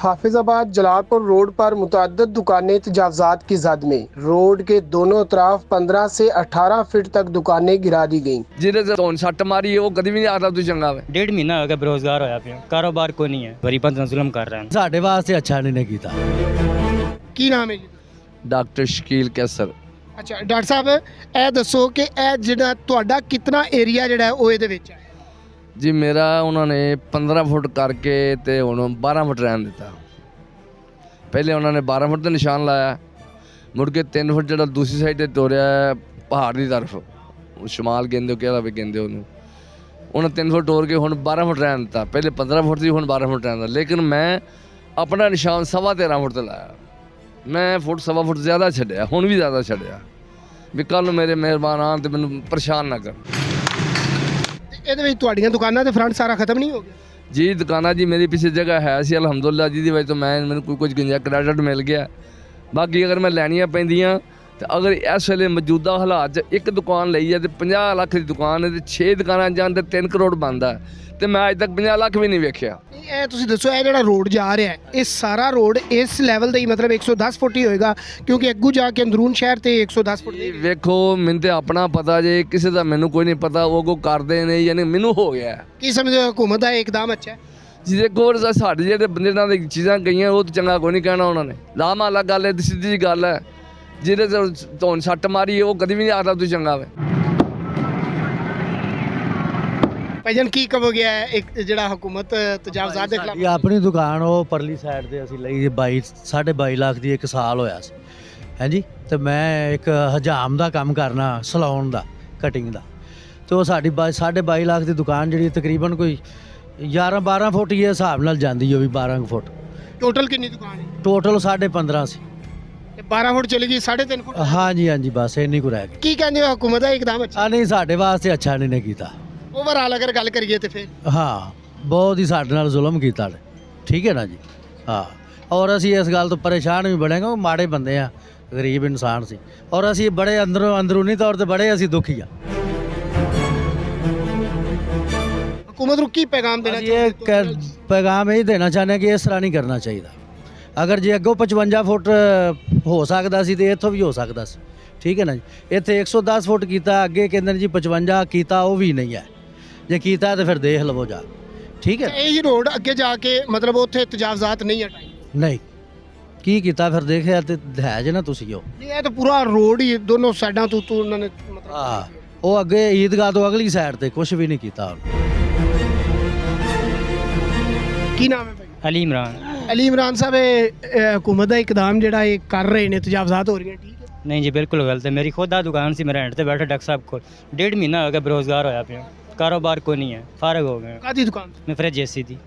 Hafizabad Jalalpur road पर मुतअद्दिद दुकानें तजावजात की जद में। रोड के दोनों तरफ 15 से 18 फीट तक दुकानें गिरा दी गईं। ਜਿਹਦੇ ਤੇ ਹੁਣ ਸੱਟ ਮਾਰੀ ਉਹ ਕਦੀ ਵੀ ਨਹੀਂ ਆਦਾ ਤੂੰ ਚੰਗਾ ਵੇ। 1.5 ਮਹੀਨਾ ਹੋ ਗਿਆ ਬੇਰੁਜ਼ਗਾਰ ਹੋਇਆ ਪਿਆ, ਕਾਰੋਬਾਰ ਕੋਈ ਨਹੀਂ ਹੈ, ਗਰੀਬਾਂ ਤੇ ਜ਼ੁਲਮ ਕਰ ਰਹੇ ਹਨ। ਸਾਡੇ ਵਾਸਤੇ ਅੱਛਾ ਨਹੀਂ ਕੀਤਾ। ਕੀ ਨਾਮ ਹੈ ਜੀ? Doctor Shakeel cancer. ਅੱਛਾ ਡਾਕਟਰ ਸਾਹਿਬ, ਇਹ ਦੱਸੋ ਕਿ ਇਹ ਜਿਹੜਾ ਤੁਹਾਡਾ ਕਿੰਨਾ ਏਰੀਆ ਜਿਹੜਾ ਹੈ ਉਹ ਇਹਦੇ ਵਿੱਚ ਹੈ? ਜੀ ਮੇਰਾ ਉਹਨਾਂ ਨੇ 15 ਫੁੱਟ ਕਰਕੇ ਤੇ ਹੁਣ 12 ਫੁੱਟ ਰਹਿਣ ਦਿੱਤਾ। ਪਹਿਲੇ ਉਹਨਾਂ ਨੇ 12 ਫੁੱਟ ਦਾ ਨਿਸ਼ਾਨ ਲਾਇਆ, ਮੁੜ ਕੇ 3 ਫੁੱਟ ਜਿਹੜਾ ਦੂਸਰੀ ਸਾਈਡ ਤੇ ਤੋਰਿਆ ਪਹਾੜ ਦੀ ਤਰਫ, ਸ਼ਮਾਲ ਕਹਿੰਦੇ ਹੋ ਕਿਹੜਾ ਵੀ ਕਹਿੰਦੇ ਉਹਨੂੰ, ਉਹਨਾਂ 3 ਫੁੱਟ ਤੋੜ ਕੇ ਹੁਣ 12 ਫੁੱਟ ਰਹਿਣ ਦਿੱਤਾ। ਪਹਿਲੇ 15 ਫੁੱਟ ਸੀ, ਹੁਣ 12 ਫੁੱਟ ਰਹਿਣ ਦਿੱਤਾ। ਲੇਕਿਨ ਮੈਂ ਆਪਣਾ ਨਿਸ਼ਾਨ 13.5 ਫੁੱਟ ਤੇ ਲਾਇਆ। ਮੈਂ ਫੁੱਟ 1.25 ਫੁੱਟ ਜ਼ਿਆਦਾ ਛੱਡਿਆ, ਹੁਣ ਵੀ ਜ਼ਿਆਦਾ ਛੱਡਿਆ ਵੀ ਕੱਲ੍ਹ ਨੂੰ ਮੇਰੇ ਮਿਹਰਬਾਨ ਆਉਣ ਤੇ ਮੈਨੂੰ ਪਰੇਸ਼ਾਨ ਨਾ ਕਰ। ਇਹਦੇ ਵਿੱਚ ਤੁਹਾਡੀਆਂ ਦੁਕਾਨਾਂ ਤੇ ਫਰੰਟ ਸਾਰਾ ਖਤਮ ਨਹੀਂ ਹੋ ਗਿਆ? ਜੀ ਦੁਕਾਨਾਂ ਜੀ ਮੇਰੀ ਪਿੱਛੇ ਜਗ੍ਹਾ ਹੈ ਸੀ ਅਲਹਮਦੁਲਿਲਾ, ਜਿਹਦੀ ਵਜ੍ਹਾ ਤੋਂ ਮੈਨੂੰ ਕੁਝ ਗੁੰਜਾ ਕ੍ਰੈਡਿਟ ਮਿਲ ਗਿਆ। ਬਾਕੀ ਅਗਰ ਮੈਂ ਲੈਣੀਆਂ ਪੈਂਦੀਆਂ ਤੇ ਅਗਰ ਇਸ ਵੇਲੇ ਮੌਜੂਦਾ ਹਾਲਾਤ 'ਚ ਇੱਕ ਦੁਕਾਨ ਲਈ ਹੈ ਤੇ 50 ਲੱਖ ਦੀ ਦੁਕਾਨ ਹੈ ਤੇ 6 ਦੁਕਾਨਾਂ ਜਾਣ ਤੇ 3 ਕਰੋੜ ਬਣਦਾ ਤੇ ਮੈਂ ਅੱਜ ਤੱਕ 50 ਲੱਖ ਵੀ ਨਹੀਂ ਵੇਖਿਆ। ਇਹ ਤੁਸੀਂ ਦੱਸੋ, ਇਹ ਜਿਹੜਾ ਰੋਡ ਜਾ ਰਿਹਾ ਹੈ ਇਹ ਸਾਰਾ ਰੋਡ ਇਸ ਲੈਵਲ ਦਾ ਹੀ ਮਤਲਬ 110 ਫੁੱਟ ਹੀ ਹੋਏਗਾ? ਕਿਉਂਕਿ ਅੱਗੂ ਜਾ ਕੇ ਅੰਦਰੂਨ ਸ਼ਹਿਰ ਤੇ 110 ਫੁੱਟ ਜੀ ਵੇਖੋ, ਮੈਨੂੰ ਤੇ ਆਪਣਾ ਪਤਾ ਜੇ, ਕਿਸੇ ਦਾ ਮੈਨੂੰ ਕੋਈ ਨਹੀਂ ਪਤਾ। ਉਹ ਕੋ ਕਰਦੇ ਨੇ ਯਾਨੀ ਮੈਨੂੰ ਹੋ ਗਿਆ। ਕੀ ਸਮਝਦੇ ਹੋ ਹਕੂਮਤ ਦਾ ਇੱਕਦਮ ਅੱਛਾ ਹੈ? ਜੀ ਦੇਖੋ ਸਾਡੇ ਜਿਹੜੇ ਬੰਦੇ ਨਾਲ ਦੀ ਚੀਜ਼ਾਂ ਗਈਆਂ ਉਹ ਤਾਂ ਚੰਗਾ ਕੋਈ ਨਹੀਂ ਕਹਿਣਾ ਉਹਨਾਂ ਨੇ। ਲਾਮਾਲਾ ਗੱਲ ਹੈ, ਸਿੱਧੀ ਜਿਹੀ ਗੱਲ ਹੈ। ਜਿਹਦੇ ਤੇ ਤੁਹਾਨੂੰ ਸੱਟ ਮਾਰੀ ਉਹ ਕਦੀ ਵੀ ਨਹੀਂ ਆਦਾ ਤੂੰ ਚੰਗਾ ਵੇ। ਭਾਈਜਾਨ ਕੀ ਕਹੋਗੇ ਇੱਕ ਜਿਹੜਾ ਹਕੂਮਤ ਤਜਾਵਜ਼ਾਤ ਦੇ ਖਿਲਾਫ? ਇਹ ਆਪਣੀ ਦੁਕਾਨ ਉਹ ਪਰਲੀ ਸਾਈਡ ਤੇ ਅਸੀਂ ਲਈ 22.5 ਲੱਖ ਦੀ 1 ਸਾਲ ਹੋਇਆ ਸੀ, ਹਾਂਜੀ। ਤੇ ਮੈਂ ਇੱਕ ਹਜਾਮ ਦਾ ਕੰਮ ਕਰਨਾ, ਸਲੂਨ ਦਾ, ਕਟਿੰਗ ਦਾ। ਤੇ ਉਹ ਸਾਡੀ 22.5 ਲੱਖ ਦੀ ਦੁਕਾਨ ਜਿਹੜੀ ਤਕਰੀਬਨ ਕੋਈ 11-12 ਫੁੱਟ ਹੀ ਹਿਸਾਬ ਨਾਲ ਜਾਂਦੀ, ਉਹ ਵੀ 12 ਫੁੱਟ। ਟੋਟਲ ਕਿੰਨੀ ਦੁਕਾਨ ਹੈ? ਟੋਟਲ 15.5 ਸੀ ਤੇ 12 ਫੁੱਟ ਚਲੀ ਗਈ 3.5 ਫੁੱਟ। ਹਾਂਜੀ ਬਸ ਇੰਨੀ ਕੁ ਰਹਿ ਗਈ। ਕੀ ਕਹਿੰਦੇ ਹੋ ਹਕੂਮਤ ਦਾ ਇੱਕਦਮ ਅੱਛਾ? ਨਹੀਂ, ਸਾਡੇ ਵਾਸਤੇ ਅੱਛਾ ਨਹੀਂ ਕੀਤਾ। ਓਵਰਆਲ ਅਗਰ ਗੱਲ ਕਰੀਏ ਤੇ ਫਿਰ ਹਾਂ, ਬਹੁਤ ਹੀ ਸਾਡੇ ਨਾਲ ਜ਼ੁਲਮ ਕੀਤਾ ਨੇ, ਠੀਕ ਹੈ ਨਾ ਜੀ। ਹਾਂ, ਔਰ ਅਸੀਂ ਇਸ ਗੱਲ ਤੋਂ ਪਰੇਸ਼ਾਨ ਵੀ ਬੜੇ, ਕਿਉਂਕਿ ਮਾੜੇ ਬੰਦੇ ਆ, ਗਰੀਬ ਇਨਸਾਨ ਸੀ, ਔਰ ਅਸੀਂ ਬੜੇ ਅੰਦਰੂਨੀ ਤੌਰ ਤੇ ਬੜੇ ਅਸੀਂ ਦੁਖੀ ਆ। ਹਕੂਮਤ ਨੂੰ ਕੀ ਪੈਗਾਮ ਦੇਣਾ ਚਾਹੀਦਾ? ਪੈਗਾਮ ਇਹ ਦੇਣਾ ਚਾਹੁੰਦੇ ਕਿ ਇਸ ਤਰ੍ਹਾਂ ਨਹੀਂ ਕਰਨਾ ਚਾਹੀਦਾ। ਅਗਰ ਜੇ ਅੱਗੋਂ 55 ਫੁੱਟ ਹੋ ਸਕਦਾ ਸੀ ਤੇ ਇੱਥੋਂ ਵੀ ਹੋ ਸਕਦਾ ਸੀ, ਠੀਕ ਹੈ ਨਾ ਜੀ। ਇੱਥੇ 110 ਫੁੱਟ ਕੀਤਾ, ਅੱਗੇ ਕਹਿੰਦੇ ਨੇ ਜੀ 55 ਕੀਤਾ, ਉਹ ਵੀ ਨਹੀਂ ਹੈ। ਜੇ ਕੀਤਾ ਤਾਂ ਫਿਰ ਦੇਖ ਲਵੋ ਜਾ, ਠੀਕ ਹੈ। ਇਹੀ ਰੋਡ ਅੱਗੇ ਜਾ ਕੇ ਮਤਲਬ ਉੱਥੇ ਤਜਾਵਜ਼ਾਤ ਨਹੀਂ ਹਟਾਈ? ਨਹੀਂ, ਕੀ ਕੀਤਾ ਫਿਰ ਦੇਖਿਆ ਤੇ ਹੈ ਜੇ ਨਾ ਤੁਸੀਂ। ਉਹ ਨਹੀਂ, ਇਹ ਤਾਂ ਪੂਰਾ ਰੋਡ ਹੀ ਦੋਨੋਂ ਸਾਈਡਾਂ ਤੋਂ ਉਹਨਾਂ ਨੇ ਮਤਲਬ ਹਾਂ, ਉਹ ਅੱਗੇ ਈਦਗਾਹ ਤੋਂ ਅਗਲੀ ਸਾਈਡ ਤੇ ਕੁਝ ਵੀ ਨਹੀਂ ਕੀਤਾ। ਕੀ ਨਾਮ ਹੈ ਭਾਈ? ਅਲੀ ਇਮਰਾਨ। ਅਲੀ ਇਮਰਾਨ ਸਾਹਿਬ, ਇਹ ਹਕੂਮਤ ਦਾ ਇਕਦਾਮ ਜਿਹੜਾ ਇਹ ਕਰ ਰਹੇ ਨੇ, ਤਜਾਵਜ਼ਾਤ ਹੋ ਰਹੀਆਂ, ਠੀਕ ਹੈ? ਨਹੀਂ ਜੀ ਬਿਲਕੁਲ ਗਲਤ ਹੈ। ਮੇਰੀ ਖੁਦ ਦਾ ਦੁਕਾਨ ਸੀ, ਮੈਂ ਰੈਂਟ ਤੇ ਬੈਠਾ ਡਾਕਟਰ ਸਾਹਿਬ ਕੋਲ। 1.5 ਮਹੀਨਾ ਹੋ ਗਿਆ ਬੇਰੁਜ਼ਗਾਰ ਹੋਇਆ ਪਿਆ, ਕਾਰੋਬਾਰ ਕੋਈ ਨਹੀਂ ਹੈ, ਫਾਰਗ ਹੋ ਗਿਆ। ਕਾਹਦੀ ਦੁਕਾਨ? ਮੈਂ ਫਰਿੱਜ ਏਸੀ ਦੀ।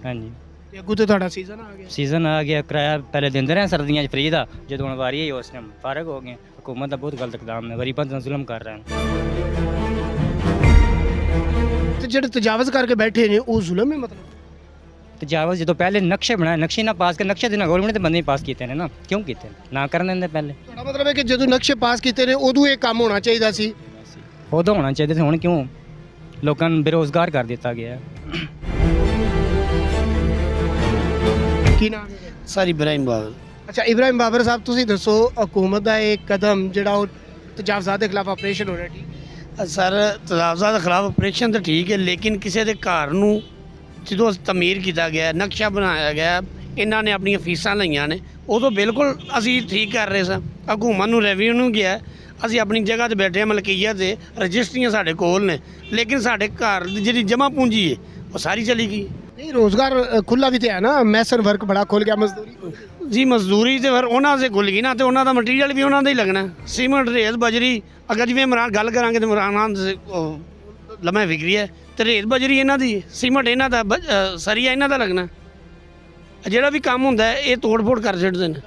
ਹਾਂਜੀ, ਤੇ ਅੱਗੂ ਤੇ ਤੁਹਾਡਾ ਸੀਜ਼ਨ ਆ ਗਿਆ? ਸੀਜ਼ਨ ਆ ਗਿਆ, ਕਿਰਾਇਆ ਪਹਿਲੇ ਦਿੰਦੇ ਰਹੇ ਸਰਦੀਆਂ 'ਚ ਫ੍ਰੀ ਦਾ, ਜਦੋਂ ਹੁਣ ਵਾਰੀ ਆਈ ਉਸ ਟਾਈਮ ਫਾਰਗ ਹੋ ਗਏ। ਹਕੂਮਤ ਦਾ ਬਹੁਤ ਗਲਤ ਇਕਦਾਮ ਹੈ, ਗਰੀਬਾਂ ਤੇ ਜ਼ੁਲਮ ਕਰ ਰਹੇ ਹਨ। ਤੇ ਜਿਹੜੇ ਤਜਾਵਜ਼ ਕਰਕੇ ਬੈਠੇ ਨੇ ਉਹ ਜ਼ੁਲਮ ਹੈ ਮਤਲਬ? ਤਜਾਵਜ਼ ਜਦੋਂ ਪਹਿਲੇ ਨਕਸ਼ੇ ਬਣਾਏ, ਨਕਸ਼ੇ ਨਾ ਪਾਸ ਕਰ, ਨਕਸ਼ੇ ਦੇ ਨਾਲ ਗਵਰਨਮੈਂਟ ਦੇ ਬੰਦੇ ਪਾਸ ਕੀਤੇ ਨੇ ਨਾ, ਕਿਉਂ ਕੀਤੇ ਨਾ ਕਰਨ ਦਿੰਦੇ ਪਹਿਲੇ? ਤੁਹਾਡਾ ਮਤਲਬ ਹੈ ਕਿ ਜਦੋਂ ਨਕਸ਼ੇ ਪਾਸ ਕੀਤੇ ਨੇ ਉਦੋਂ ਇਹ ਕੰਮ ਹੋਣਾ ਚਾਹੀਦਾ ਸੀ? ਉਦੋਂ ਹੋਣਾ ਚਾਹੀਦਾ ਸੀ, ਹੁਣ ਕਿਉਂ ਲੋਕਾਂ ਨੂੰ ਬੇਰੁਜ਼ਗਾਰ ਕਰ ਦਿੱਤਾ ਗਿਆ ਹੈ। ਕੀ ਨਾਮ ਹੈ? ਸਰ ਇਬਰਾਹਿਮ ਬਾਬਰ। ਅੱਛਾ ਇਬਰਾਹਿਮ ਬਾਬਰ ਸਾਹਿਬ, ਤੁਸੀਂ ਦੱਸੋ ਹਕੂਮਤ ਦਾ ਇਹ ਕਦਮ ਜਿਹੜਾ ਉਹ ਤਜਾਵਜ਼ਾਤ ਦੇ ਖਿਲਾਫ ਆਪਰੇਸ਼ਨ ਹੋ ਰਿਹਾ, ਠੀਕ? ਸਰ ਤਜਾਵਜ਼ਾਤ ਦੇ ਖਿਲਾਫ ਆਪਰੇਸ਼ਨ ਤਾਂ ਠੀਕ ਹੈ, ਲੇਕਿਨ ਕਿਸੇ ਦੇ ਘਰ ਨੂੰ ਜਦੋਂ ਤਮੀਰ ਕੀਤਾ ਗਿਆ, ਨਕਸ਼ਾ ਬਣਾਇਆ ਗਿਆ, ਇਹਨਾਂ ਨੇ ਆਪਣੀਆਂ ਫੀਸਾਂ ਲਈਆਂ ਨੇ, ਉਦੋਂ ਬਿਲਕੁਲ ਅਸੀਂ ਠੀਕ ਕਰ ਰਹੇ ਸਾਂ। ਹਕੂਮਤ ਨੂੰ ਰੈਵਨਿਊ ਨੂੰ ਗਿਆ, ਅਸੀਂ ਆਪਣੀ ਜਗ੍ਹਾ ਤੇ ਬੈਠੇ ਹਾਂ, ਮਲਕੀਅਤ ਦੇ ਰਜਿਸਟਰੀਆਂ ਸਾਡੇ ਕੋਲ ਨੇ, ਲੇਕਿਨ ਸਾਡੇ ਘਰ ਦੀ ਜਿਹੜੀ ਜਮ੍ਹਾਂ ਪੂੰਜੀ ਹੈ ਉਹ ਸਾਰੀ ਚਲੀ ਗਈ। ਨਹੀਂ, ਰੋਜ਼ਗਾਰ ਖੁੱਲਾ ਵੀ ਤੇ ਹੈ ਨਾ, ਮੈਸਨ ਵਰਕ ਬੜਾ ਖੁੱਲ ਗਿਆ, ਮਜ਼ਦੂਰੀ ਜੀ ਮਜ਼ਦੂਰੀ ਤੇ ਫਿਰ ਉਹਨਾਂ ਸੇ ਖੁੱਲ ਗਈ ਨਾ, ਤੇ ਉਹਨਾਂ ਦਾ ਮਟੀਰੀਅਲ ਵੀ ਉਹਨਾਂ ਦਾ ਹੀ ਲੱਗਣਾ, ਸੀਮੈਂਟ, ਰੇਤ, ਬਜਰੀ। ਅਗਰ ਜਿਵੇਂ ਇਮਰਾਨ ਗੱਲ ਕਰਾਂਗੇ ਤਾਂ ਇਮਰਾਨ ਲੰਮੇ ਵਿਕਰੀ ਹੈ, ਤੇ ਰੇਤ ਬਜਰੀ ਇਹਨਾਂ ਦੀ, ਸੀਮੈਂਟ ਇਹਨਾਂ ਦਾ, ਸਰੀਆ ਇਹਨਾਂ ਦਾ ਲੱਗਣਾ। ਜਿਹੜਾ ਵੀ ਕੰਮ ਹੁੰਦਾ ਇਹ ਤੋੜ ਫੋੜ ਕਰ ਛੱਡਦੇ ਨੇ।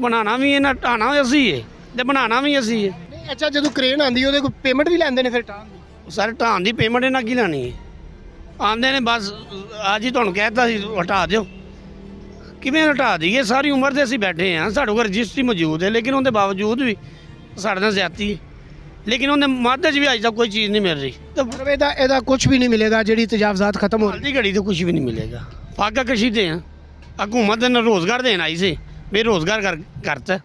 ਬਣਾਉਣਾ ਵੀ ਇਹਨਾਂ, ਢਾਣਾ ਅਸੀਂ ਹੈ ਤੇ ਬਣਾਉਣਾ ਵੀ ਅਸੀਂ ਹੈ। ਨਹੀਂ, ਅੱਛਾ ਜਦੋਂ ਕ੍ਰੇਨ ਆਉਂਦੀ ਉਹਦੇ ਕੋਈ ਪੇਮੈਂਟ ਵੀ ਲੈਂਦੇ ਨੇ ਫਿਰ ਟਾਂ ਦੀ? ਸਾਰੇ ਢਾਣ ਦੀ ਪੇਮੈਂਟ ਇਹਨਾਂ ਕੀ ਲੈਣੀ ਹੈ? ਆਉਂਦੇ ਨੇ ਬਸ ਅੱਜ ਹੀ ਤੁਹਾਨੂੰ ਕਹਿ ਦਿੱਤਾ ਸੀ ਹਟਾ ਦਿਓ, ਕਿਵੇਂ ਹਟਾ ਦਈਏ? ਸਾਰੀ ਉਮਰ ਦੇ ਅਸੀਂ ਬੈਠੇ ਹਾਂ, ਸਾਡੇ ਕੋਲ ਰਜਿਸਟਰੀ ਮੌਜੂਦ ਹੈ, ਲੇਕਿਨ ਉਹਦੇ ਬਾਵਜੂਦ ਵੀ ਸਾਡੇ ਨਾਲ ਜ਼ਿਆਦਤੀ ਹੈ। ਲੇਕਿਨ ਉਹਦੇ ਮਾਧੇ 'ਚ ਵੀ ਅੱਜ ਤੱਕ ਕੋਈ ਚੀਜ਼ ਨਹੀਂ ਮਿਲ ਰਹੀ। ਤਾਂ ਮਤਲਬ ਇਹਦਾ ਕੁਝ ਵੀ ਨਹੀਂ ਮਿਲੇਗਾ ਜਿਹੜੀ ਤਜਾਵਜ਼ਾਤ ਖਤਮ ਹੋ ਰਹੀ? ਦੀ ਘੜੀ ਤੋਂ ਕੁਝ ਵੀ ਨਹੀਂ ਮਿਲੇਗਾ। ਫਾਕਾ ਕਸ਼ੀ ਤੇ ਆ ਹਕੂਮਤ ਨੇ ਰੋਜ਼ਗਾਰ ਦੇਣ ਆਈ ਸੀ ਬੇਰੋਜ਼ਗਾਰ ਕਰਤਾ।